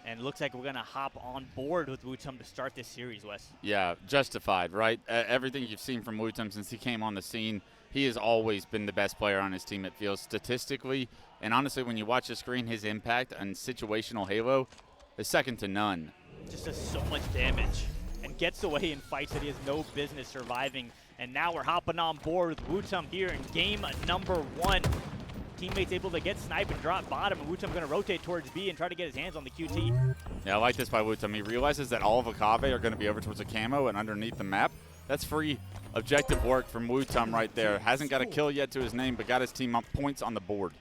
And it looks like we're going to hop on board with WuTum to start this series, Wes. Yeah, justified, right? Everything you've seen from WuTum since he came on the scene, he has always been the best player on his team, it feels, statistically. And honestly, when you watch the screen, his impact on situational Halo is second to none. Just does so much damage and gets away in fights that he has no business surviving. And now we're hopping on board with WuTum here in game number 1. Teammates able to get snipe and drop bottom, and WuTum going to rotate towards B and try to get his hands on the QT. Yeah, I like this by WuTum. He realizes that all of Akave are going to be over towards the camo and underneath the map. That's free objective work from WuTum right there. Hasn't got a kill yet to his name, but got his team up points on the board.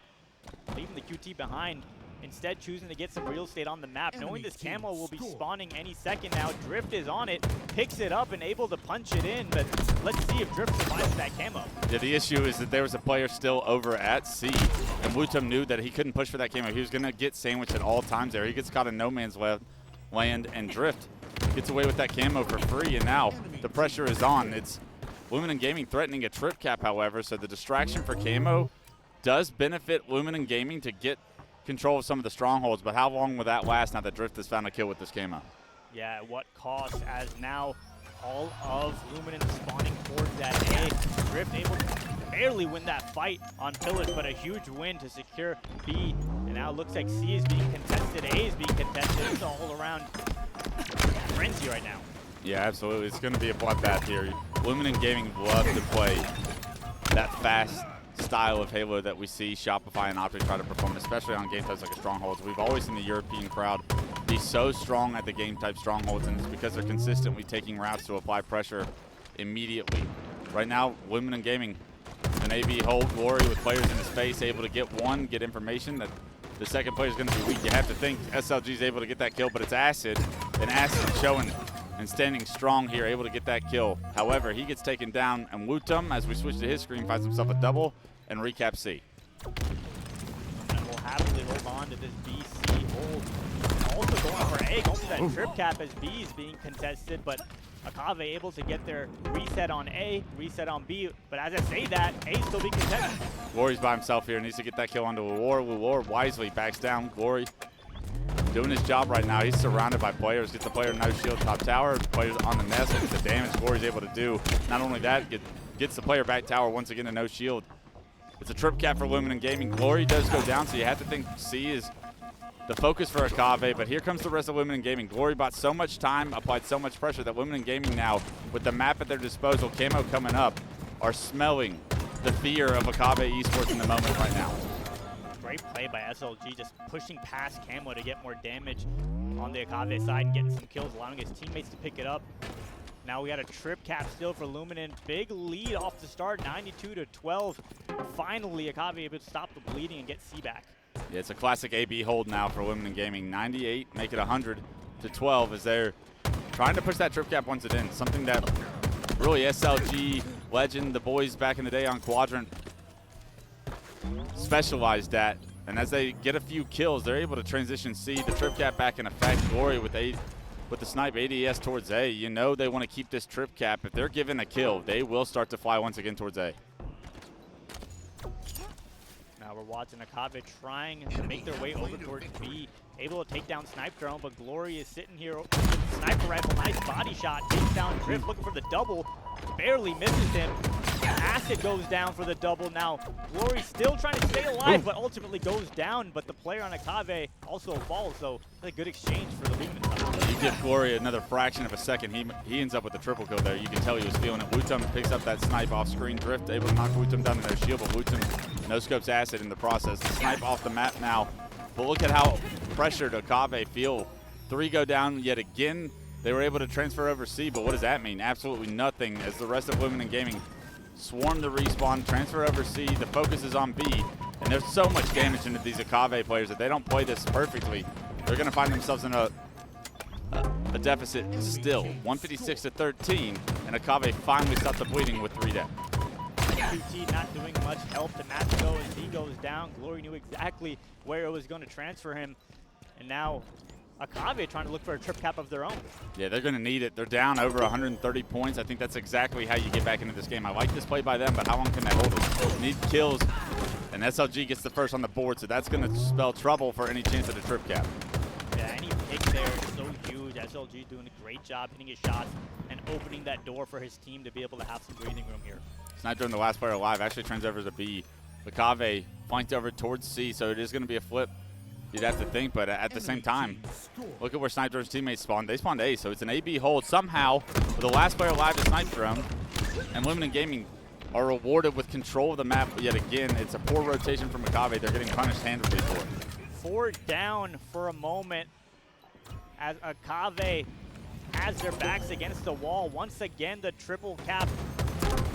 Leaving the QT behind, instead choosing to get some real estate on the map, knowing this camo will be spawning any second now. Drift is on it, picks it up and able to punch it in, but let's see if Drift survives that camo. Yeah, the issue is that there was a player still over at C, and WuTum knew that he couldn't push for that camo. He was going to get sandwiched at all times there. He gets caught in no man's land, and Drift gets away with that camo for free, and now the pressure is on. It's Luminon Gaming threatening a trip cap, however, so the distraction for camo does benefit Luminon Gaming to get control of some of the strongholds, but how long will that last now that Drift has found a kill with this camo? Yeah, at what cost, as now all of Luminon spawning towards that A. Drift able to barely win that fight on Pillars, but a huge win to secure B. And now it looks like C is being contested, A is being contested. It's all around frenzy right now. Yeah, absolutely. It's going to be a bloodbath here. Luminon Gaming love to play that fast style of Halo that we see Shopify and Optic try to perform, especially on game types like a Strongholds. We've always seen the European crowd be so strong at the game type Strongholds, and it's because they're consistently taking routes to apply pressure immediately. Right now, Luminon Gaming, an AB hold Glory with players in the space, able to get one, get information that the second player is going to be weak. You have to think SLG is able to get that kill, but it's Acid, and Acid showing and standing strong here, able to get that kill. However, he gets taken down, and WuTum, as we switch to his screen, finds himself a double and recap C. And will happily hold on to this BC hold. Also going for A, going for that trip cap as B is being contested, but Akave able to get their reset on A, reset on B, but as I say that, A still being contested. Glory's by himself here, needs to get that kill onto Leuor. Leuor wisely backs down. Glory doing his job right now. He's surrounded by players. Gets the player no shield top tower. Players on the nest. Look at the damage Glory's able to do. Not only that, gets the player back tower once again to no shield. It's a trip cap for Luminon Gaming. Glory does go down, so you have to think C is the focus for Akave, but here comes the rest of Luminon Gaming. Glory bought so much time, applied so much pressure that Luminon Gaming now, with the map at their disposal, camo coming up, are smelling the fear of Akave Esports in the moment right now. Great play by SLG, just pushing past camo to get more damage on the Akave side and getting some kills, allowing his teammates to pick it up. Now we got a trip cap still for Luminon. Big lead off the start, 92-12. Finally, Akave able to stop the bleeding and get C back. Yeah, it's a classic AB hold now for Luminon Gaming. 98, make it 100-12 as they're trying to push that trip cap once again. Something that really SLG, Legend, the boys back in the day on Quadrant specialized at. And as they get a few kills, they're able to transition C, the trip cap back in effect. Glory with the snipe ADS towards A. You know they want to keep this trip cap. If they're given a kill, they will start to fly once again towards A. Now we're watching Akave trying to make their way over towards B. Able to take down Snipedrone, but Glory is sitting here with the sniper rifle. Nice body shot. Takes down Drift, looking for the double. Barely misses him. Acid goes down for the double. Now Glory still trying to stay alive, but ultimately goes down. But the player on Akave also falls, so it's a good exchange for the Luminon side. You give Glory another fraction of a second. He ends up with a triple kill there. You can tell he was feeling it. WuTum picks up that snipe off screen. Drift able to knock WuTum down to their shield, but WuTum no scopes Acid in the process. The snipe off the map now. But look at how pressured Akave feel. 3 go down yet again. They were able to transfer over C, but what does that mean? Absolutely nothing as the rest of Luminon Gaming swarm the respawn, transfer over C. The focus is on B, and there's so much damage into these Akave players that they don't play this perfectly. They're going to find themselves in a deficit still. 156-13, and Akave finally stopped the bleeding with 3 dead. QT not doing much help to Magico as he goes down. Glory knew exactly where it was going to transfer him, and now Akave trying to look for a trip cap of their own. Yeah, they're going to need it. They're down over 130 points. I think that's exactly how you get back into this game. I like this play by them, but how long can they hold it? Need kills, and SLG gets the first on the board, so that's going to spell trouble for any chance at a trip cap. Yeah, any pick SLG doing a great job hitting his shots and opening that door for his team to be able to have some breathing room here. Snipedrone, the last player alive, actually turns over to B. Akave flanked over towards C, so it is going to be a flip. You'd have to think, but at the same time, look at where Snipedrone's teammates spawned. They spawned A, so it's an A-B hold. Somehow, with the last player alive is Snipedrone, and Luminon Gaming are rewarded with control of the map yet again. It's a poor rotation from Akave. They're getting punished handedly for it. 4 down for a moment as Akave has their backs against the wall. Once again, the triple cap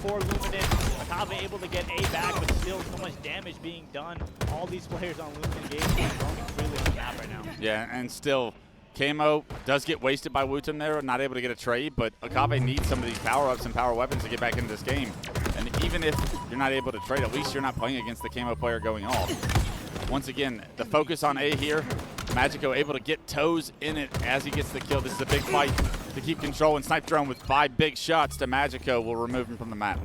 for Luminon. Akave able to get A back, but still so much damage being done. All these players on Luminon Gaming are roaming freely on the map right now. Yeah, and still, Camo does get wasted by WuTum there, not able to get a trade, but Akave needs some of these power-ups and power weapons to get back into this game. And even if you're not able to trade, at least you're not playing against the Camo player going off. Once again, the focus on A here. Magico able to get toes in it as he gets the kill. This is a big fight to keep control, and Snipedrone with 5 big shots to Magico will remove him from the map.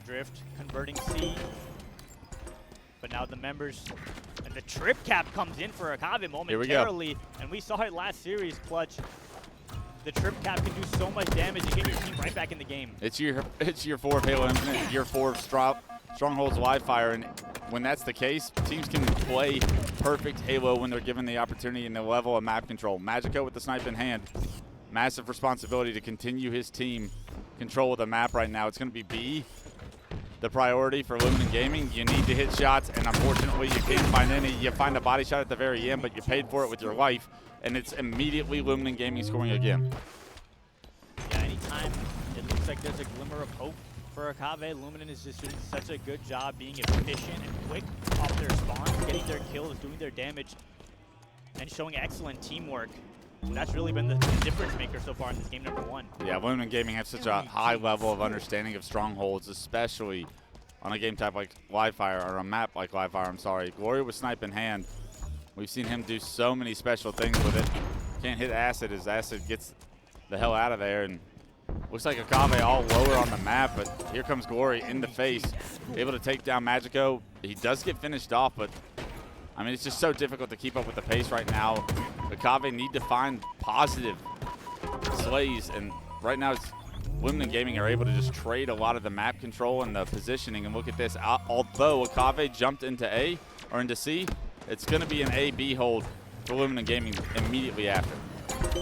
Drift converting C. But now the members, and the trip cap comes in for Akave momentarily. And we saw it last series, Clutch. The trip cap can do so much damage and get your team right back in the game. It's year 4 of Halo Infinite, year 4 of Stronghold's live fire, and when that's the case, teams can play perfect Halo when they're given the opportunity and the level of map control. Magico with the snipe in hand, massive responsibility to continue his team control of the map right now. It's going to be B, the priority for Luminon Gaming. You need to hit shots, and unfortunately you can't find any. You find a body shot at the very end, but you paid for it with your life, and it's immediately Luminon Gaming scoring again. Yeah, anytime it looks like there's a glimmer of hope for Akave, Luminon is just doing such a good job being efficient and quick off their spawns, getting their kills, doing their damage, and showing excellent teamwork. And that's really been the difference maker so far in this game number 1. Yeah, Luminon Gaming have such a high level of understanding of strongholds, especially on a game type like live fire, or a map like live fire, I'm sorry. Glory with snipe in hand. We've seen him do so many special things with it. Can't hit Acid as Acid gets the hell out of there, and looks like Akave all lower on the map, but here comes Glory in the face, able to take down Magico. He does get finished off, but I mean, it's just so difficult to keep up with the pace right now. Akave need to find positive slays, and right now it's Luminon Gaming are able to just trade a lot of the map control and the positioning. And look at this, although Akave jumped into A or into C, it's going to be an A-B hold for Luminon Gaming immediately after.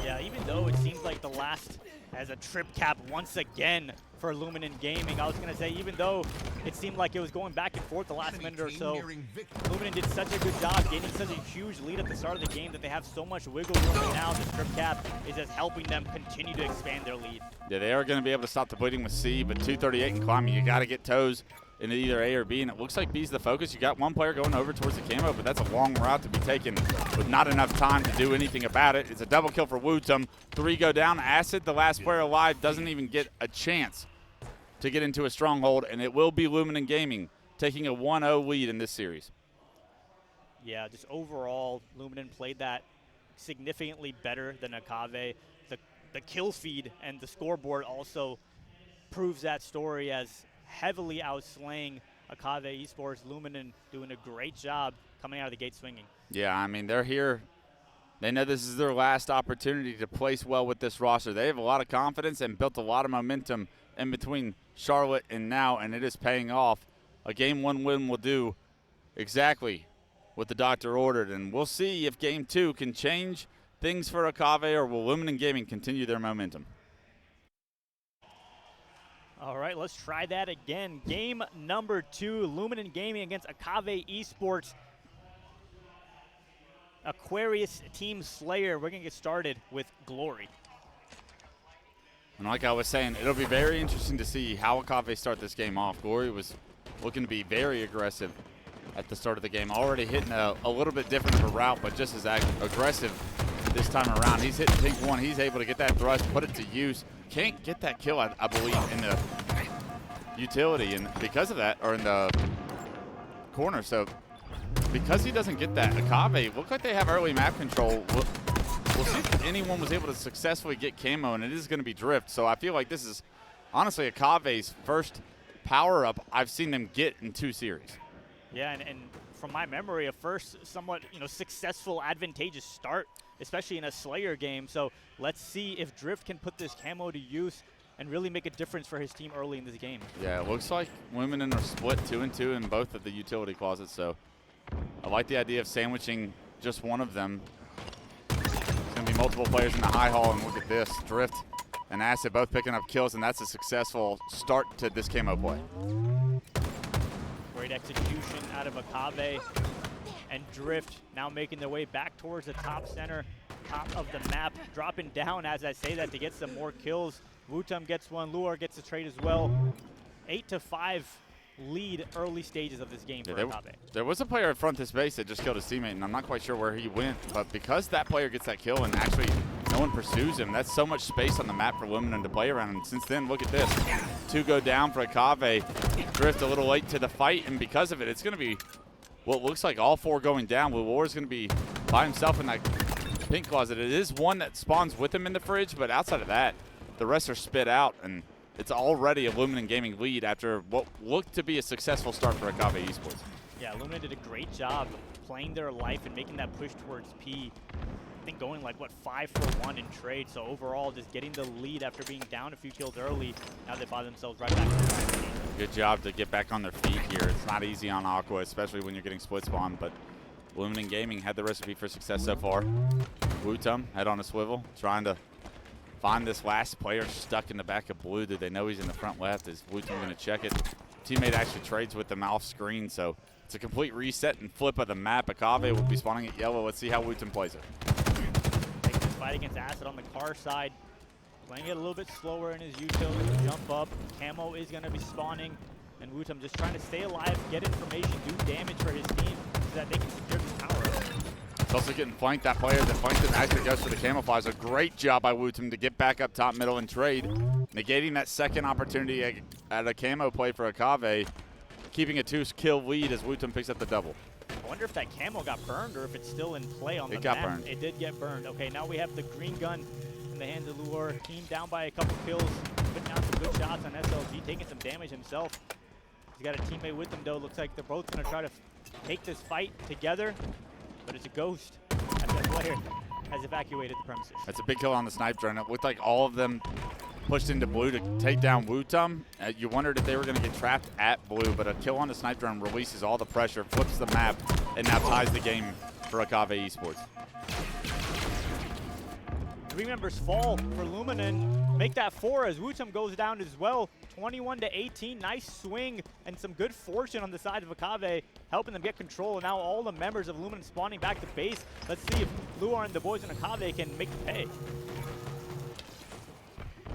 Yeah, even though it seems like the last as a trip cap once again for Luminon Gaming. I was going to say, even though it seemed like it was going back and forth the last minute or so, Luminon did such a good job gaining such a huge lead at the start of the game that they have so much wiggle room, and now the trip cap is just helping them continue to expand their lead. Yeah, they are going to be able to stop the bleeding with C, but 238 and climbing, you got to get toes into either A or B, and it looks like B's the focus. You got one player going over towards the camo, but that's a long route to be taken with not enough time to do anything about it. It's a double kill for WuTum. 3 go down. Acid, the last player alive, doesn't even get a chance to get into a stronghold, and it will be Luminon Gaming taking a 1-0 lead in this series. Yeah, just overall, Luminon played that significantly better than Akave. The kill feed and the scoreboard also proves that story, as heavily outslaying Akave Esports. Luminon doing a great job coming out of the gate swinging. Yeah, I mean, they're here. They know this is their last opportunity to place well with this roster. They have a lot of confidence and built a lot of momentum in between Charlotte and now, and it is paying off. A Game 1 win will do exactly what the doctor ordered, and we'll see if Game 2 can change things for Akave, or will Luminon Gaming continue their momentum. All right, let's try that again. Game number 2, Luminon Gaming against Akave Esports. Aquarius Team Slayer. We're going to get started with Glory. And like I was saying, it'll be very interesting to see how Akave start this game off. Glory was looking to be very aggressive at the start of the game, already hitting a little bit different of a route, but just as aggressive this time around. He's hitting pink 1. He's able to get that thrust, put it to use. Can't get that kill, I believe, in the utility, and because of that, or in the corner. So because he doesn't get that, Akave look like they have early map control. We'll see if anyone was able to successfully get camo, and it is going to be Drift. So I feel like this is honestly Akave's first power-up I've seen them get in 2 series. Yeah, and from my memory, a first somewhat, successful, advantageous start, especially in a Slayer game. So let's see if Drift can put this camo to use and really make a difference for his team early in this game. Yeah, it looks like Luminon are split 2-2 in both of the utility closets, so I like the idea of sandwiching just one of them. There's going to be multiple players in the high hall, and look at this. Drift and Acid both picking up kills, and that's a successful start to this camo play. Great execution out of Akave, and Drift now making their way back towards the top center, top of the map, dropping down as I say that to get some more kills. WuTum gets one, Leuor gets a trade as well. 8-5 lead early stages of this game for Akave. There was a player at front this base that just killed his teammate, and I'm not quite sure where he went, but because that player gets that kill and actually no one pursues him, that's so much space on the map for Luminon to play around. And since then, look at this. 2 go down for Akave. Drift a little late to the fight, and because of it, it's going to be what looks like all 4 going down. Leuor is going to be by himself in that pink closet. It is one that spawns with him in the fridge, but outside of that, the rest are spit out, and it's already a Luminon Gaming lead after what looked to be a successful start for Akave Esports. Yeah, Luminon did a great job playing their life and making that push towards P. I think going like, 5 for 1 in trade. So overall, just getting the lead after being down a few kills early. Now they find themselves right back in the game. Good job to get back on their feet here. It's not easy on Aqua, especially when you're getting split spawn, but Luminon Gaming had the recipe for success so far. WuTum, head on a swivel, trying to find this last player stuck in the back of blue. Do they know he's in the front left? Is WuTum going to check it? Teammate actually trades with them off screen, so it's a complete reset and flip of the map. Akave will be spawning at yellow. Let's see how WuTum plays it. Taking this fight against Acid on the car side. Playing it a little bit slower in his util. Jump up. Camo is going to be spawning. And WuTum just trying to stay alive, get information, do damage for his team so that they can secure this power up. It's also getting flanked. That player that flanked him actually goes for the camouflage. A great job by WuTum to get back up top, middle, and trade. Negating that second opportunity at a camo play for Akave. Keeping a 2-kill lead as WuTum picks up the double. I wonder if that camo got burned or if it's still in play on the map. It got burned. It did get burned. Okay, now we have the green gun in the hands of Leuor. Team down by a couple kills. Putting down some good shots on SLG, taking some damage himself. He's got a teammate with him, though. Looks like they're both going to try to take this fight together. But it's a ghost as that player has evacuated the premises. That's a big kill on the Snipedrone. It looked like all of them pushed into blue to take down WuTum. You wondered if they were going to get trapped at blue, but a kill on the Snipedrone releases all the pressure, flips the map, and now ties the game for Akave Esports. 3 members fall for Luminon. Make that 4 as WuTum goes down as well. 21-18, nice swing and some good fortune on the side of Akave, helping them get control. And now all the members of Luminon spawning back to base. Let's see if Leuor and the boys in Akave can make the pay.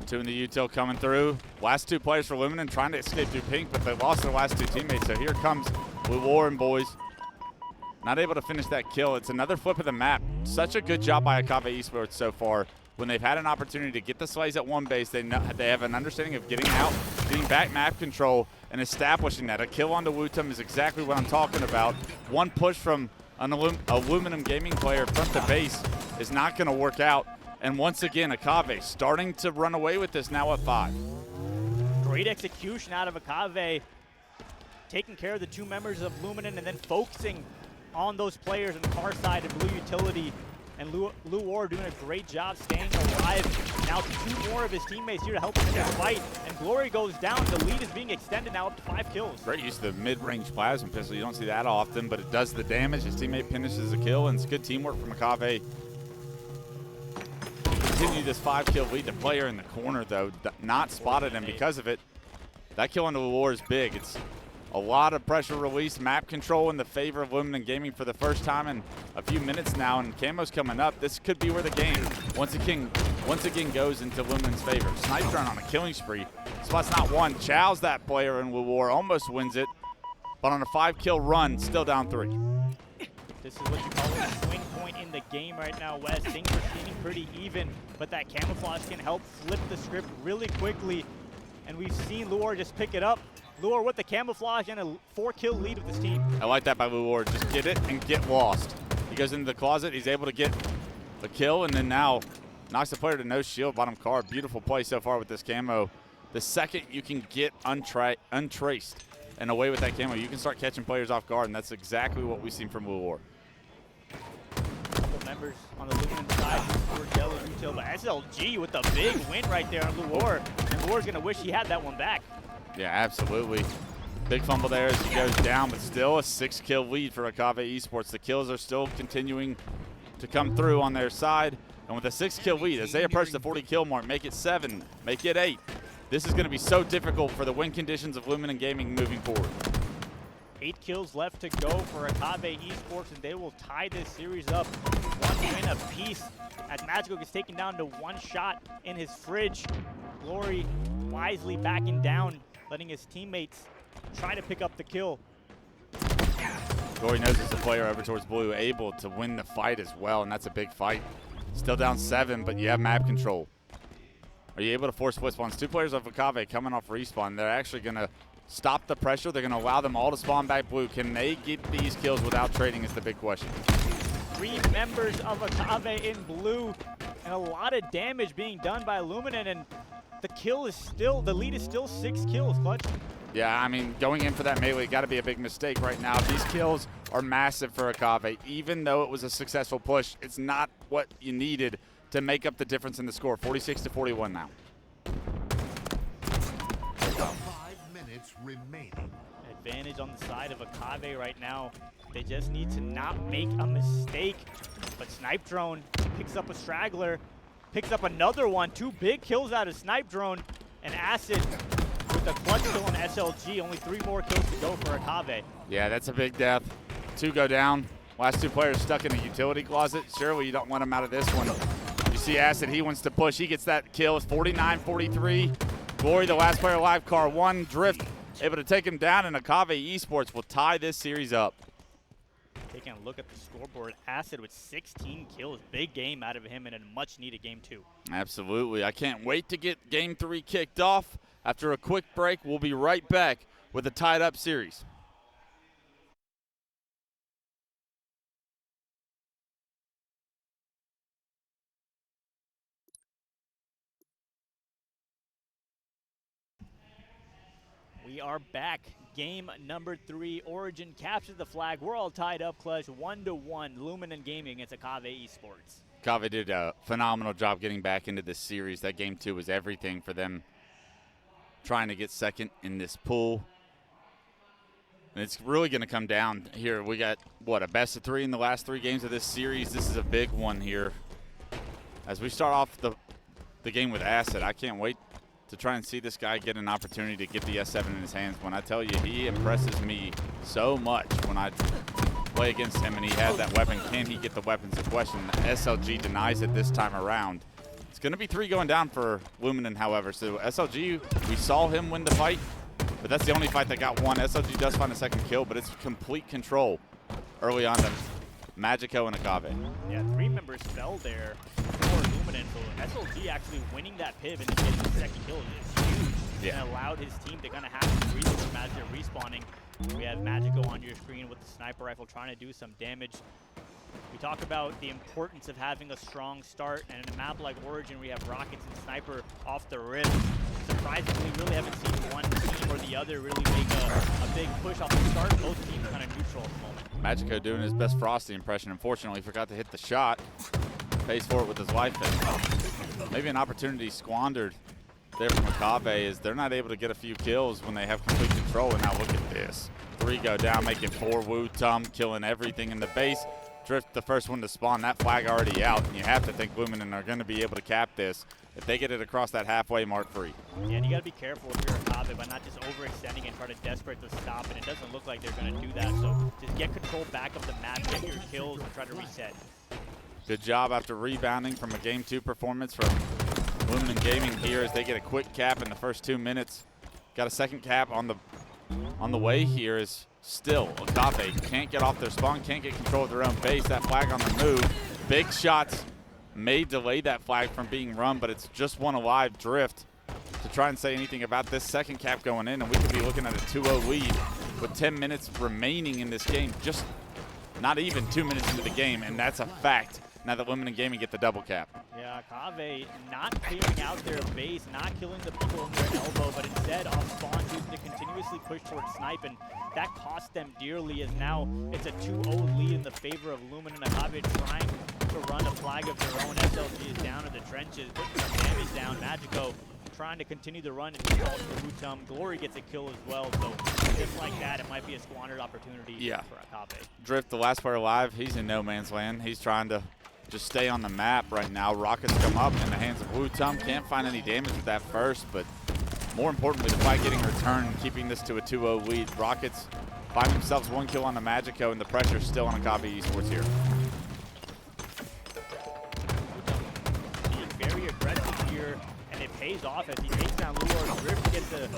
2 in the util coming through. Last 2 players for Luminon trying to escape through pink, but they lost their last 2 teammates. So here comes Leuor and boys. Not able to finish that kill. It's another flip of the map. Such a good job by Akave Esports so far. When they've had an opportunity to get the slays at one base, they have an understanding of getting out, getting back map control, and establishing that. A kill onto WuTum is exactly what I'm talking about. One push from a Luminon Gaming player front to base is not going to work out. And once again, Akave starting to run away with this now at 5. Great execution out of Akave, taking care of the 2 members of Luminon and then focusing on those players on the far side of blue utility. And Leuor doing a great job staying alive. Now 2 more of his teammates here to help him in this fight. And Glory goes down. The lead is being extended now up to 5 kills. Great use of the mid-range plasma pistol. You don't see that often, but it does the damage. His teammate finishes a kill, and it's good teamwork from Akave. Continue this 5-kill lead. The player in the corner, though, not spotted, and because of it, that kill onto Leuor is big. It's a lot of pressure release, map control in the favor of Luminon Gaming for the first time in a few minutes now, and Camo's coming up. This could be where the game once again goes into Luminon's favor. Snipedrone on a killing spree. Spots not one, chows that player, and Leuor almost wins it, but on a 5-kill run, still down 3. This is what you call a swing point in the game right now, Wes. Things are seeming pretty even, but that camouflage can help flip the script really quickly, and we've seen Leuor just pick it up. Leuor with the camouflage and a 4-kill lead with this team. I like that by Leuor. Just get it and get lost. He goes into the closet. He's able to get a kill, and then now knocks the player to no shield, bottom card. Beautiful play so far with this camo. The second you can get untraced, and away with that camo, you can start catching players off guard, and that's exactly what we've seen from Leuor. Couple members on the Luminon side for yellow retail, but SLG with the big win right there on Leuor. And Leuor's gonna wish he had that one back. Yeah, absolutely. Big fumble there as he goes down, but still a 6-kill lead for Akave Esports. The kills are still continuing to come through on their side. And with a 6-kill lead, as they approach the 40-kill mark, make it 7, make it 8. This is going to be so difficult for the win conditions of Luminon Gaming moving forward. 8 kills left to go for Akave Esports, and they will tie this series up 1 win apiece as Magico gets taken down to 1 shot in his fridge. Glory wisely backing down, letting his teammates try to pick up the kill. Glory knows as a player over towards blue, able to win the fight as well, and that's a big fight. Still down 7, but you have map control. Are you able to force split spawns? 2 players of Akave coming off respawn. They're actually going to stop the pressure. They're going to allow them all to spawn back blue. Can they get these kills without trading is the big question. 3 members of Akave in blue, and a lot of damage being done by Luminon, and the lead is still 6 kills, Clutch. Yeah, I mean, going in for that melee got to be a big mistake right now. These kills are massive for Akave. Even though it was a successful push, it's not what you needed to make up the difference in the score. 46-41 now. 5 minutes remaining. Advantage on the side of Akave right now. They just need to not make a mistake. But Snipedrone picks up a straggler, picks up another one. 2 big kills out of Snipedrone, and Acid with a clutch kill on SLG. Only 3 more kills to go for Akave. Yeah, that's a big death. 2 go down. Last 2 players stuck in a utility closet. Surely you don't want them out of this one. You see Acid, he wants to push. He gets that kill. It's 49-43. Glory, the last player alive. Car 1, Drift, able to take him down, and Akave Esports will tie this series up. Taking a look at the scoreboard, Acid with 16 kills. Big game out of him in a much-needed game 2. Absolutely. I can't wait to get game 3 kicked off. After a quick break, we'll be right back with a tied-up series. We are back. Game number 3. Origin captures the flag. We're all tied up, Clutch. 1-1. Luminon Gaming against Akave Esports. Akave did a phenomenal job getting back into this series. That game 2 was everything for them, trying to get second in this pool. And it's really going to come down here. We got, what, a best of 3 in the last 3 games of this series. This is a big one here. As we start off the game with Acid, I can't wait to try and see this guy get an opportunity to get the S7 in his hands. When I tell you, he impresses me so much when I play against him and he has that weapon. Can he get the weapons in question? SLG denies it this time around. It's going to be 3 going down for Luminon, however. So SLG, we saw him win the fight, but that's the only fight that got won. SLG does find a second kill, but it's complete control early on to Magico and Akave. Yeah, 3 members fell there for Luminon. So SLG actually winning that piv and getting the second kill is huge. Yeah. And allowed his team to kind of have to breathe with them as they're respawning. We have Magico on your screen with the sniper rifle trying to do some damage. We talk about the importance of having a strong start, and in a map like Origin, we have Rockets and Sniper off the rip. Surprisingly, really haven't seen one team or the other really make a big push off the start. Both teams kind of neutral at the moment. Magico doing his best Frosty impression. Unfortunately, forgot to hit the shot. Pays for it with his life. Maybe an opportunity squandered there from Akave is they're not able to get a few kills when they have complete control. And now look at this. 3 go down, making 4 WuTum, killing everything in the base. Drift the first one to spawn. That flag already out. And you have to think Luminon are going to be able to cap this if they get it across that halfway mark free. Yeah, and you got to be careful if you're Akave by not just overextending and try to desperate to stop. And it doesn't look like they're going to do that. So just get control back of the map, get your kills, and try to reset. Good job after rebounding from a game 2 performance from Luminon Gaming here as they get a quick cap in the first 2 minutes. Got a second cap on the way here is still Akave can't get off their spawn, can't get control of their own base. That flag on the move. Big shots may delay that flag from being run, but it's just one alive. Drift to try and say anything about this second cap going in, and we could be looking at a 2-0 lead with 10 minutes remaining in this game. Just not even 2 minutes into the game, and that's a fact now that Luminon Gaming get the double cap. Yeah, Akave not clearing out their base, not killing the people in their elbow, but instead off spawn choosing to continuously push towards Snipe, and that cost them dearly as now it's a 2-0 lead in the favor of Luminon. Akave trying to run a flag of their own. SLG is down in the trenches, putting some damage down. Magico trying to continue the run and falls for WuTum. Glory gets a kill as well, so just like that, it might be a squandered opportunity for Akave. Drift, the last player alive, he's in no man's land. He's trying to just stay on the map right now. Rockets come up in the hands of WuTum. Can't find any damage with that first, but more importantly, the fight getting returned, keeping this to a 2-0 lead. Rockets find themselves 1 kill on the Magico, and the pressure still on Akave Esports here. Being very aggressive here, and it pays off as he takes down Leuor. Drift gets a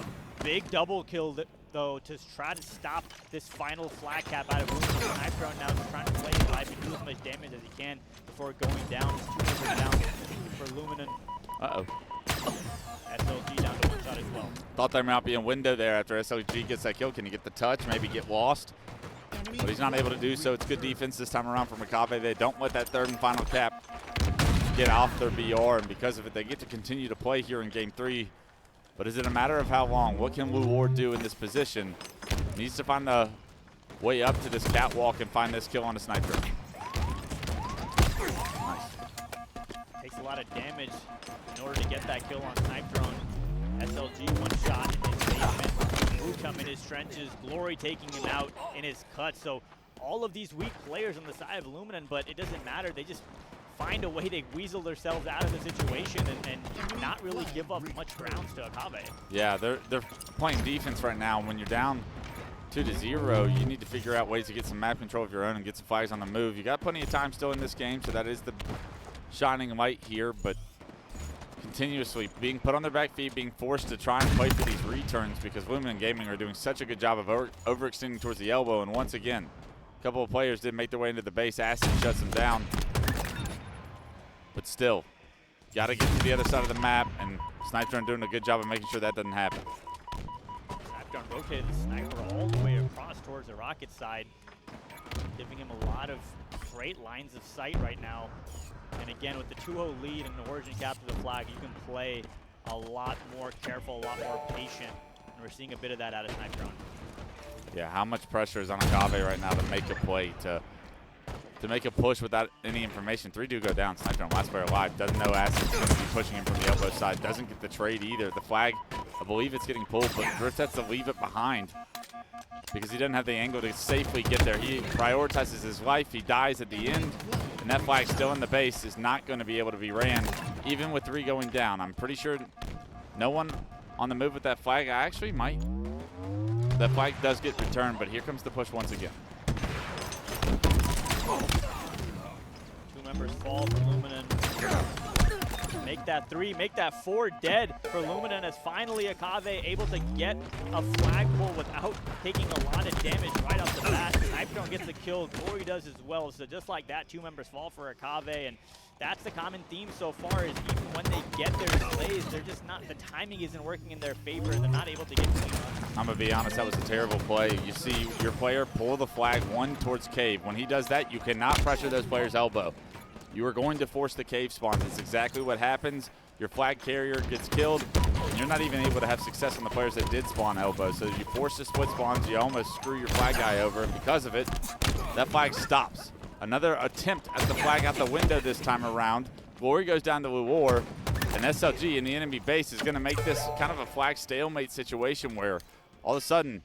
big double kill though to try to stop this final flag cap out of Luminon. Snipedrone now is trying to play it live and do as much damage as he can before going down. It's 2 members down for Luminon. Uh-oh. SLG down to 1 shot as well. Thought there might be a window there after SLG gets that kill. Can he get the touch, maybe get lost? But he's not able to do so. It's good defense this time around from Akave. They don't let that third and final cap get off their BR, and because of it, they get to continue to play here in Game 3. But is it a matter of how long? What can Leuor do in this position? Needs to find a way up to this catwalk and find this kill on a sniper. Nice. Takes a lot of damage in order to get that kill on Snipedrone. SLG 1 shot in his basement. WuTum in his trenches. Glory taking him out in his cut. So all of these weak players on the side of Luminon, but it doesn't matter. They just find a way to weasel themselves out of the situation and not really give up much grounds to Akave. Yeah, they're playing defense right now. When you're down 2-0, you need to figure out ways to get some map control of your own and get some flags on the move. You got plenty of time still in this game, so that is the shining light here, but continuously being put on their back feet, being forced to try and play for these returns because Luminon Gaming are doing such a good job of overextending towards the elbow, and once again, a couple of players did make their way into the base. Acid shuts them down. But still, got to get to the other side of the map, and Snipedrone doing a good job of making sure that doesn't happen. Snipedrone rotated the sniper all the way across towards the Rocket side, giving him a lot of great lines of sight right now. And again, with the 2-0 lead and the origin capture the flag, you can play a lot more careful, a lot more patient, and we're seeing a bit of that out of Snipedrone. Yeah, how much pressure is on Akave right now to make a play, to make a push without any information. 3 do go down. Snipedrone, last player alive, doesn't know Acid's going to be pushing him from the elbow side, doesn't get the trade either. The flag, I believe it's getting pulled, but Drift has to leave it behind because he doesn't have the angle to safely get there. He prioritizes his life. He dies at the end, and that flag still in the base is not going to be able to be ran, even with 3 going down. I'm pretty sure no one on the move with that flag. I actually might. That flag does get returned, but here comes the push once again. 2 members fall for Luminon. Make that 3, make that 4 dead for Luminon as finally Akave able to get a flagpole without taking a lot of damage right off the bat. Snipedrone gets the kill, Glory does as well. So just like that, 2 members fall for Akave, and that's the common theme so far is even when they get their plays, they're just not, the timing isn't working in their favor and they're not able to get clean runs. I'm going to be honest, that was a terrible play. You see your player pull the flag 1 towards cave. When he does that, you cannot pressure those players' elbow. You are going to force the cave spawn. That's exactly what happens. Your flag carrier gets killed, and you're not even able to have success on the players that did spawn elbow. So you force the split spawns, you almost screw your flag guy over, and because of it, that flag stops. Another attempt at the flag out the window this time around. Glory goes down to Leuor, and SLG in the enemy base is going to make this kind of a flag stalemate situation where all of a sudden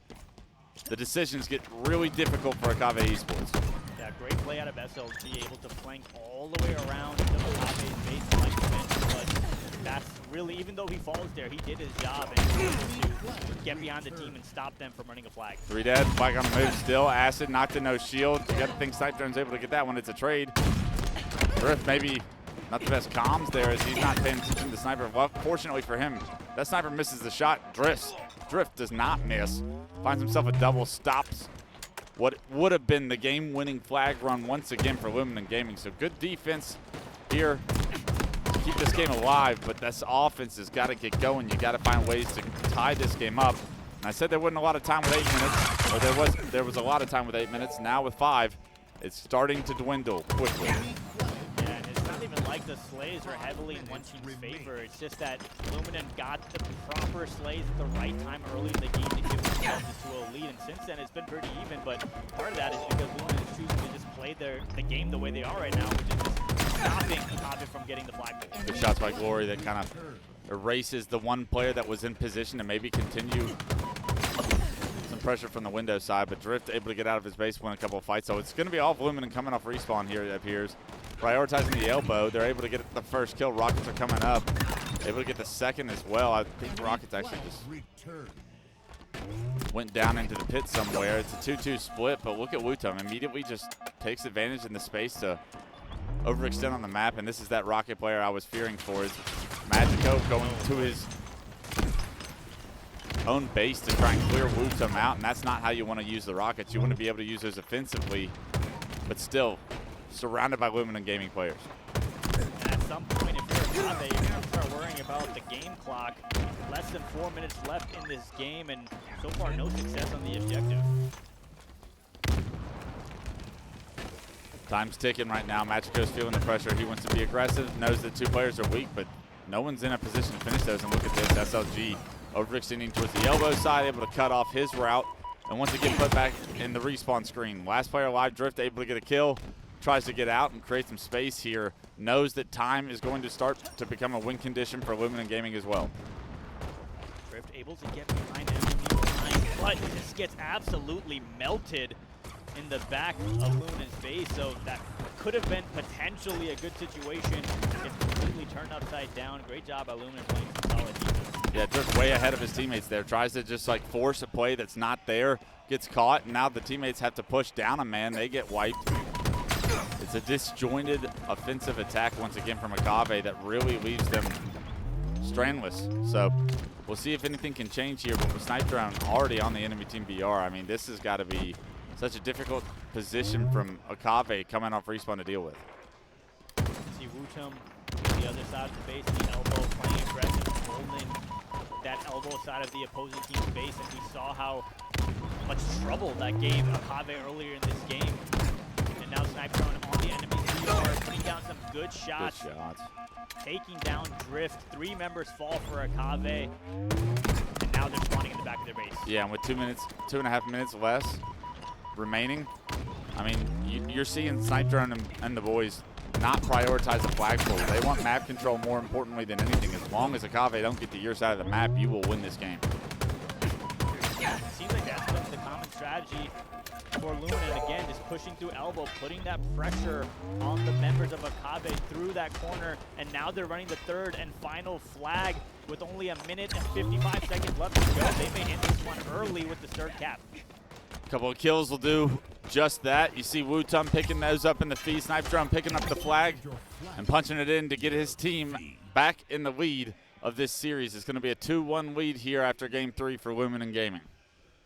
the decisions get really difficult for Akave Esports. Yeah, great play out of SLG, able to flank all the way around to Akave's base like you mentioned, but that's really, even though he falls there, he did his job and he was able to get behind the team and stop them from running a flag. 3 dead, flag on the move still. Acid knocked in no shield. You got to think Snipedrone's able to get that one. It's a trade. Drift maybe not the best comms there as he's not paying attention to the sniper. Well, fortunately for him, that sniper misses the shot. Drift does not miss. Finds himself a double, stops what would have been the game-winning flag run once again for Luminon Gaming. So good defense here to keep this game alive, but this offense has got to get going. You got to find ways to tie this game up. And I said there wasn't a lot of time with 8 minutes, or there was a lot of time with 8 minutes. Now with 5, it's starting to dwindle quickly. Yeah, and it's not even like the the slays are heavily in one team's favor. It's just that Luminon got the proper slays at the right time early in the game to give themselves this 2-0 lead, and since then it's been pretty even, but part of that is because Luminon is choosing to just play the game the way they are right now, which is just stopping Akave from getting the flagpole. Good shots by Glory that kind of erases the one player that was in position to maybe continue some pressure from the window side, but Drift able to get out of his base, win a couple of fights, so it's going to be all Luminon coming off respawn here, it appears. Prioritizing the elbow, they're able to get the first kill. Rockets are coming up, able to get the second as well. I think Rockets actually just went down into the pit somewhere. It's a 2-2 split, but look at WuTum. Immediately just takes advantage in the space to overextend on the map, and this is that Rocket player I was fearing for. Is Magico going to his own base to try and clear WuTum out, and that's not how you want to use the Rockets. You want to be able to use those offensively, but still surrounded by Luminon gaming players. And at some point, if you're Akave, you're going to start worrying about the game clock. Less than 4 minutes left in this game, and so far no success on the objective. Time's ticking right now. Magico's feeling the pressure. He wants to be aggressive, knows that two players are weak, but no one's in a position to finish those. And look at this, SLG overextending towards the elbow side, able to cut off his route, and once again put back in the respawn screen. Last player alive, Drift, able to get a kill, tries to get out and create some space here, knows that time is going to start to become a win condition for Luminon Gaming as well. Drift able to get behind enemy line, but this gets absolutely melted in the back of Luminon's base, so that could have been potentially a good situation. It's completely turned upside down. Great job by Luminon playing some solid defense. Yeah, Drift way ahead of his teammates there. Tries to just like force a play that's not there, gets caught, and now the teammates have to push down a man. They get wiped. It's a disjointed offensive attack once again from Akave that really leaves them strandless. So we'll see if anything can change here, but with Snipedrone already on the enemy team BR, I mean, this has got to be such a difficult position from Akave coming off respawn to deal with. See WuTum on the other side of the base, the elbow playing aggressive, holding that elbow side of the opposing team's base, and we saw how much trouble that gave Akave earlier in this game. And now Snipedrone on the enemy's BR, putting down some good shots. Good shots. Taking down Drift. 3 members fall for Akave, and now they're spawning in the back of their base. Yeah, and with 2.5 minutes less remaining, I mean, you're seeing Snipedrone and the boys not prioritize the flagpole. They want map control more importantly than anything. As long as Akave don't get to your side of the map, you will win this game. Yeah, it seems like that's been the common strategy for Luminon. Again, just pushing through elbow, putting that pressure on the members of Akave through that corner, and now they're running the third and final flag with only 1 minute and 55 seconds left to go. They may end this one early with the third cap. A couple of kills will do just that. You see WuTum picking those up in the feed. Snipedrone picking up the flag and punching it in to get his team back in the lead of this series. It's going to be a 2-1 lead here after game 3 for Luminon Gaming.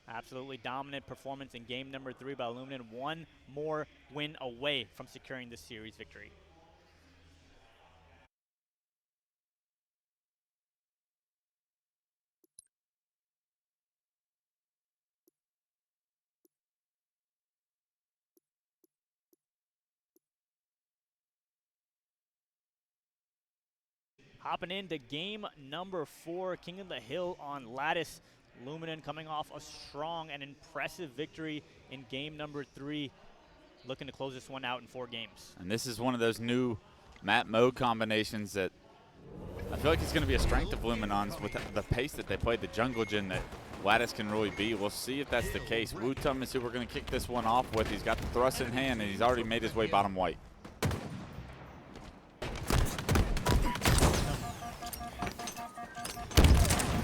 Absolutely dominant performance in game number 3 by Luminon. One more win away from securing this series victory. Hopping into game number 4, King of the Hill on Lattice. Luminon coming off a strong and impressive victory in game number 3, looking to close this one out in 4 games. And this is one of those new map mode combinations that I feel like it's going to be a strength of Luminon's with the pace that they played the jungle gen that Lattice can really be. We'll see if that's the case. WuTum is who we're going to kick this one off with. He's got the thrust in hand, and he's already made his way bottom white.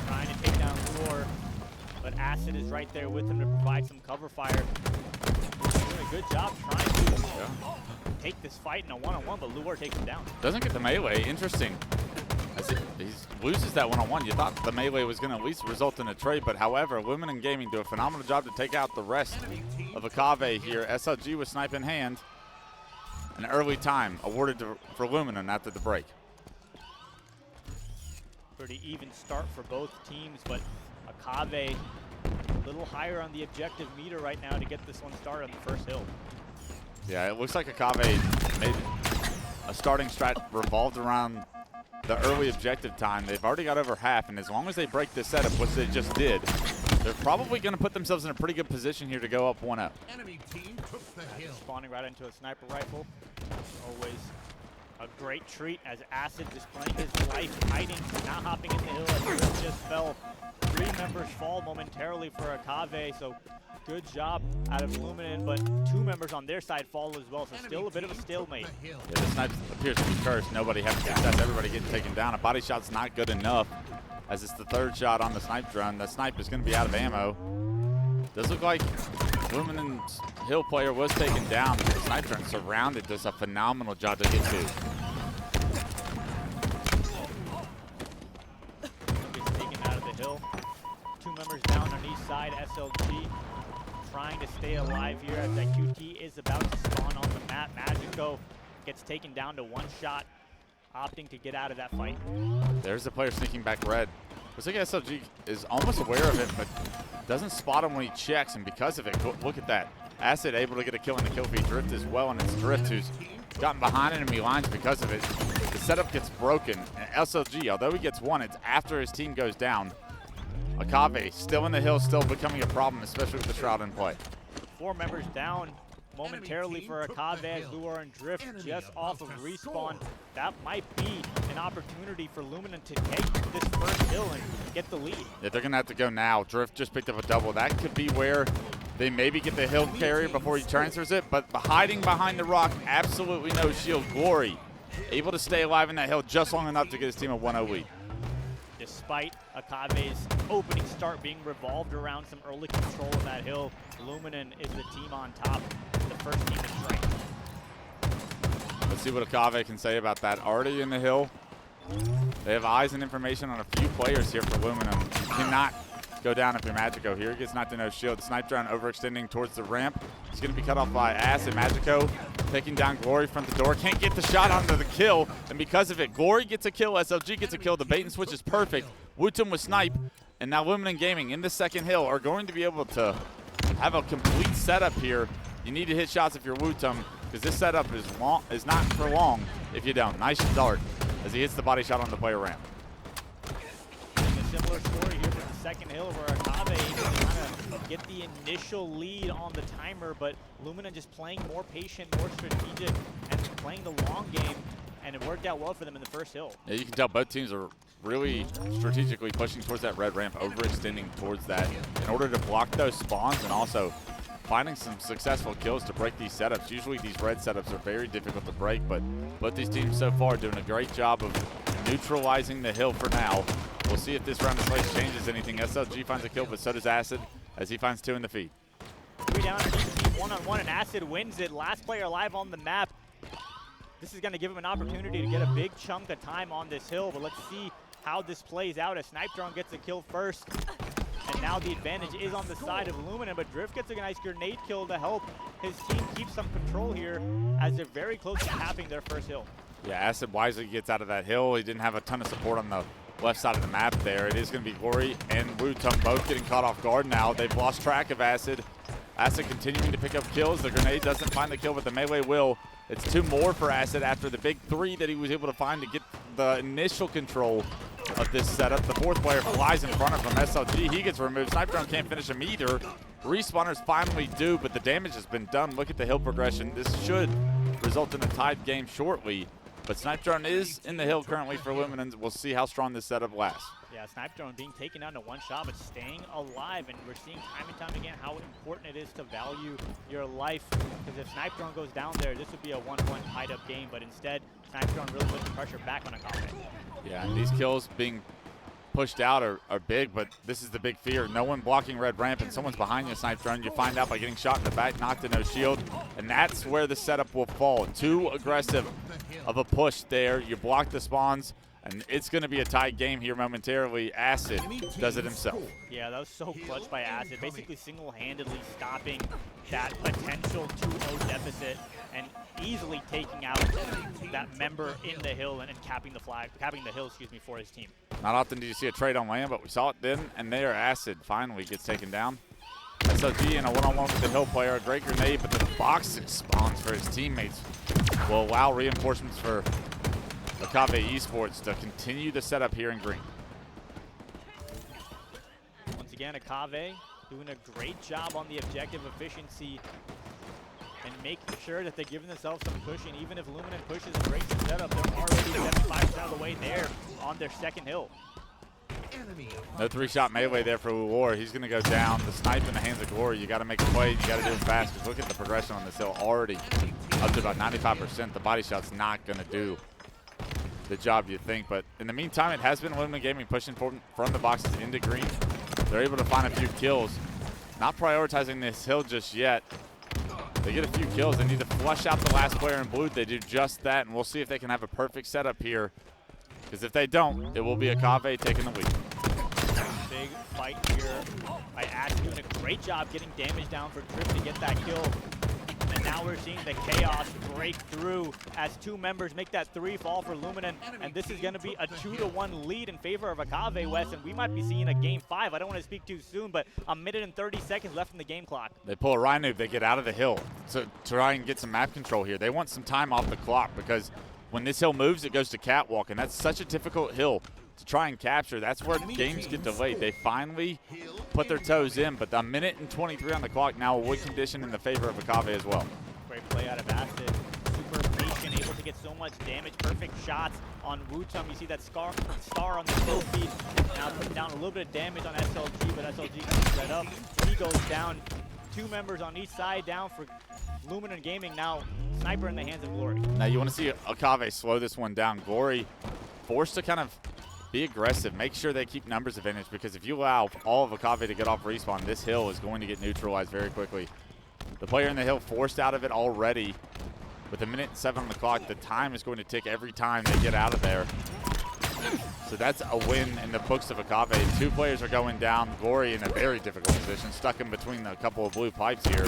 Trying to take down Leuor, but Acid is right there with him to provide some cover fire. Doing a good job trying to take this fight in a one-on-one, but Leuor takes him down. Doesn't get the melee. Interesting. As he loses that one-on-one. You thought the melee was going to at least result in a trade, but however, Luminon Gaming do a phenomenal job to take out the rest of Akave here. SLG with snipe in hand. An early time awarded for Luminon after the break. Pretty even start for both teams, but Akave a little higher on the objective meter right now to get this one started on the first hill. Yeah, it looks like Akave a starting strat revolved around the early objective time. They've already got over half, and as long as they break this setup, which they just did, they're probably going to put themselves in a pretty good position here to go up 1-0. Enemy team took the hill. Spawning right into a sniper rifle. Always a great treat as Acid displaying his life, hiding, not hopping in the hill as Drift just fell. 3 members fall momentarily for Akave, so good job out of Luminon, but 2 members on their side fall as well, so still a bit of a stalemate. Yeah, the snipe appears to be cursed. Nobody having success, everybody getting taken down. A body shot's not good enough as it's the 3rd shot on the snipe drone. The snipe is going to be out of ammo. Does look like Luminon's hill player was taken down. The snipe drone surrounded, does a phenomenal job to get to. Gets taken out of the hill. 2 members down on each side. SLG trying to stay alive here as that QT is about to spawn on the map. Magico gets taken down to 1 shot, opting to get out of that fight. There's the player sneaking back red. Looks like SLG is almost aware of it, but doesn't spot him when he checks, and because of it, look at that. Acid able to get a kill in the kill feed. Drift as well, and it's Drift who's gotten behind enemy lines because of it. The setup gets broken, and SLG, although he gets 1, it's after his team goes down. Akave still in the hill, still becoming a problem, especially with the Shroud in play. 4 members down momentarily for Akave as Leuor and Drift just off of respawn. That might be an opportunity for Luminon to take this first hill and get the lead. Yeah, they're going to have to go now. Drift just picked up a double. That could be where they maybe get the hill carrier before he transfers it, but hiding behind the rock, absolutely no shield. Glory able to stay alive in that hill just long enough to get his team a 1-0 lead. Despite Akave's opening start being revolved around some early control of that hill, Luminon is the team on top, the first team in strength. Let's see what Akave can say about that. Already in the hill. They have eyes and information on a few players here for Luminon. You cannot go down if you're Magico here. He gets knocked to no shield. The Snipedrone overextending towards the ramp. He's going to be cut off by Acid. Magico taking down Glory from the door. Can't get the shot onto the kill, and because of it, Glory gets a kill, SLG gets a kill. The bait and switch is perfect. WuTum with Snipe, and now Luminon Gaming in the 2nd hill are going to be able to have a complete setup here. You need to hit shots if you're WuTum, because this setup is not for long if you don't. Nice start as he hits the body shot on the player ramp. A similar story here for the 2nd hill where Akave kind of get the initial lead on the timer, but Luminon just playing more patient, more strategic, and playing the long game, and it worked out well for them in the 1st hill. Yeah, you can tell both teams are really strategically pushing towards that red ramp, overextending towards that in order to block those spawns and also finding some successful kills to break these setups. Usually these red setups are very difficult to break, but both these teams so far doing a great job of neutralizing the hill for now. We'll see if this round of plays changes anything. SLG finds a kill, but so does Acid as he finds 2 in the feed. 3 down underneath, team 1-on-1, and Acid wins it. Last player alive on the map. This is going to give him an opportunity to get a big chunk of time on this hill, but let's see how this plays out as Snipedrone gets a kill first. And now the advantage is on the side of Luminon, but Drift gets a nice grenade kill to help his team keep some control here as they're very close to tapping their 1st hill. Yeah, Acid wisely gets out of that hill. He didn't have a ton of support on the left side of the map there. It is going to be Glory and WuTum both getting caught off guard now. They've lost track of Acid. Acid continuing to pick up kills. The grenade doesn't find the kill, but the melee will. It's 2 more for Acid after the big 3 that he was able to find to get the initial control of this setup. The 4th player flies in front of him. SLG, he gets removed. Snipedrone can't finish him either. Respawners finally do, but the damage has been done. Look at the hill progression. This should result in a tied game shortly, but Snipedrone is in the hill currently for Luminon. We'll see how strong this setup lasts. Yeah, Snipedrone being taken down to 1 shot, but staying alive, and we're seeing time and time again how important it is to value your life, because if Snipedrone goes down there, this would be a 1-1 tied-up game, but instead, Snipedrone really puts the pressure back on Akave. Yeah, and these kills being pushed out are big, but this is the big fear. No one blocking red ramp, and someone's behind you, Snipedrone. You find out by getting shot in the back, knocked to no shield, and that's where the setup will fall. Too aggressive of a push there. You block the spawns, and it's going to be a tight game here momentarily. Acid does it himself. Yeah, that was so clutch by Acid, basically single-handedly stopping that potential 2-0 deficit and easily taking out that member in the hill and capping the hill, for his team. Not often do you see a trade on land, but we saw it then, and there Acid finally gets taken down. SLG in a 1-on-1 with the hill player, a great grenade, but the box spawns for his teammates. will allow reinforcements for Akave Esports to continue the setup here in green. Once again, Akave doing a great job on the objective efficiency and making sure that they're giving themselves some cushion. Even if Luminon pushes and breaks the setup, they're already 75% of the way there on their second hill. No three-shot melee there for Leuor. He's going to go down. The snipe in the hands of Glory. You got to make a play. You got to do it fast. Because look at the progression on this hill already up to about 95%. The body shot's not going to do the job you think. But in the meantime, it has been Luminon Gaming pushing from the boxes into green. They're able to find a few kills. Not prioritizing this hill just yet. They get a few kills. They need to flush out the last player in blue. They do just that, and we'll see if they can have a perfect setup here. Because if they don't, it will be Akave taking the lead. Big fight here by Ash doing a great job getting damage down for Drift to get that kill. And now we're seeing the chaos break through as two members make that 3 fall for Luminon. And this is going to be a 2-1 lead in favor of Akave, Wes. And we might be seeing a game 5. I don't want to speak too soon, but a minute and 30 seconds left in the game clock. They pull a Rhino, they get out of the hill to try and get some map control here. They want some time off the clock because when this hill moves, it goes to catwalk, and that's such a difficult hill to try and capture. That's where games get delayed. They finally put their toes in, but the minute and 23 on the clock now, a win condition in the favor of Akave as well. Great play out of Acid. Super patient, able to get so much damage. Perfect shots on WuTum. You see that star on the kill feed. Now putting down a little bit of damage on SLG, but SLG comes right up. He goes down. 2 members on each side down for Luminon Gaming. Now sniper in the hands of Glory. Now you want to see Akave slow this one down. Glory forced to kind of be aggressive, make sure they keep numbers advantage, because if you allow all of Akave to get off respawn, this hill is going to get neutralized very quickly. The player in the hill forced out of it already. With a minute and 7 on the clock, the time is going to tick every time they get out of there. So that's a win in the books of Akave. 2 players are going down. Glory in a very difficult position, stuck in between a couple of blue pipes here.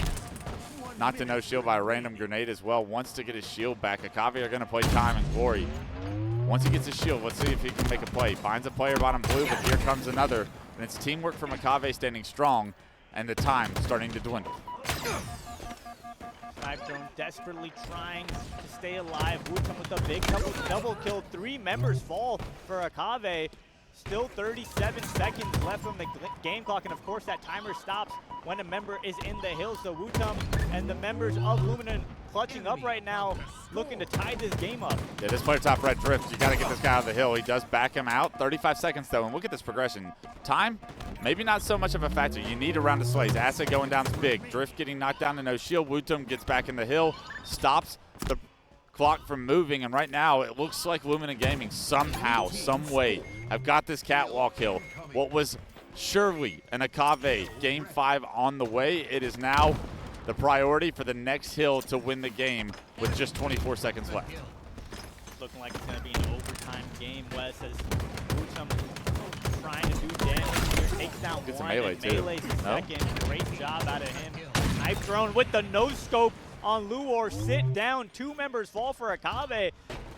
Not to no shield by a random grenade as well. Wants to get his shield back. Akave are going to play time and Glory. Once he gets his shield, let's see if he can make a play. Finds a player bottom blue, but here comes another. And it's teamwork from Akave standing strong, and the time starting to dwindle. Snipedrone desperately trying to stay alive. WuTum with a big double kill. 3 members fall for Akave. Still 37 seconds left from the game clock, and of course that timer stops when a member is in the hill. So WuTum and the members of Luminon clutching up right now, looking to tie this game up. Yeah, this player top red drifts. You got to get this guy out of the hill. He does back him out. 35 seconds though, and look at this progression. Time, maybe not so much of a factor. You need a round of slays. Acid going down is big. Drift getting knocked down to no shield. WuTum gets back in the hill, stops the clock from moving, and right now it looks like Luminon Gaming somehow, some way, have got this catwalk hill. What was surely an Akave game 5 on the way, it is now the priority for the next hill to win the game with just 24 seconds left. Looking like it's going to be an overtime game, Wes, as WuTum trying to do damage here. Takes down Gets one, a melee and too. melee's the second. Great job out of him. Snipedrone with the no-scope on Leuor. Sit down. 2 members fall for Akave.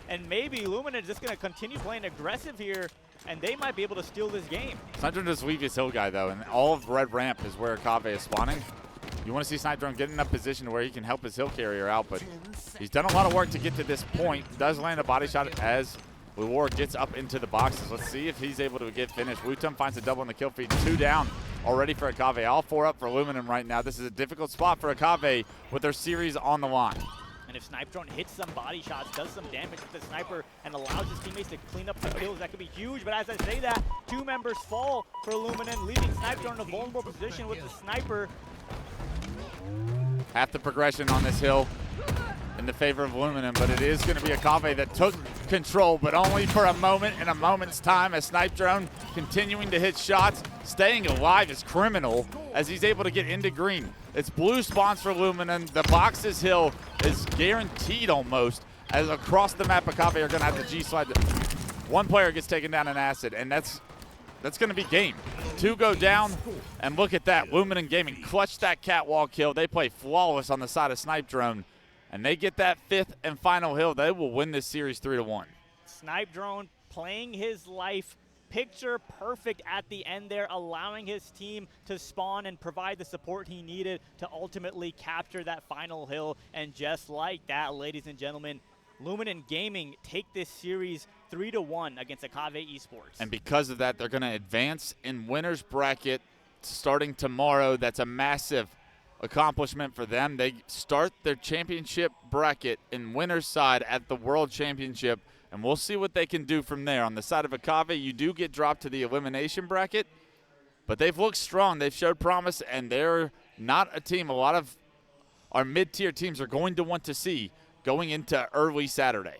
And maybe Luminon is just going to continue playing aggressive here, and they might be able to steal this game. Snipedrone does leave his hill guy though, and all of red ramp is where Akave is spawning. You want to see Snipedrone get in a position where he can help his hill carrier out, but he's done a lot of work to get to this point. Does land a body shot as Leuor gets up into the boxes. Let's see if he's able to get finished. WuTum finds a double in the kill feed. 2 down already for Akave. All 4 up for Luminon right now. This is a difficult spot for Akave with their series on the line. And if Snipedrone hits some body shots, does some damage with the sniper, and allows his teammates to clean up the kills, that could be huge. But as I say that, 2 members fall for Luminon, leaving Snipedrone in a vulnerable position with the sniper. Half the progression on this hill in the favor of Luminon, but it is going to be Akave that took control, but only for a moment, in a moment's time, as Snipedrone continuing to hit shots. Staying alive is criminal as he's able to get into green. It's blue spawns for Luminon. The boxes hill is guaranteed almost, as across the map Akave are going to have to G-slide. 1 player gets taken down in Acid, and that's going to be game. 2 go down, and look at that. Luminon Gaming clutched that catwalk kill. They play flawless on the side of Snipedrone, and they get that 5th and final hill. They will win this series 3-1. Snipedrone playing his life picture perfect at the end there, allowing his team to spawn and provide the support he needed to ultimately capture that final hill. And just like that, ladies and gentlemen, Luminon Gaming take this series 3-1 against Akave Esports. And because of that, they're going to advance in winner's bracket starting tomorrow. That's a massive accomplishment for them. They start their championship bracket in winner's side at the World Championship, and we'll see what they can do from there. On the side of Akave, you do get dropped to the elimination bracket, but they've looked strong. They've showed promise, and they're not a team a lot of our mid-tier teams are going to want to see going into early Saturday.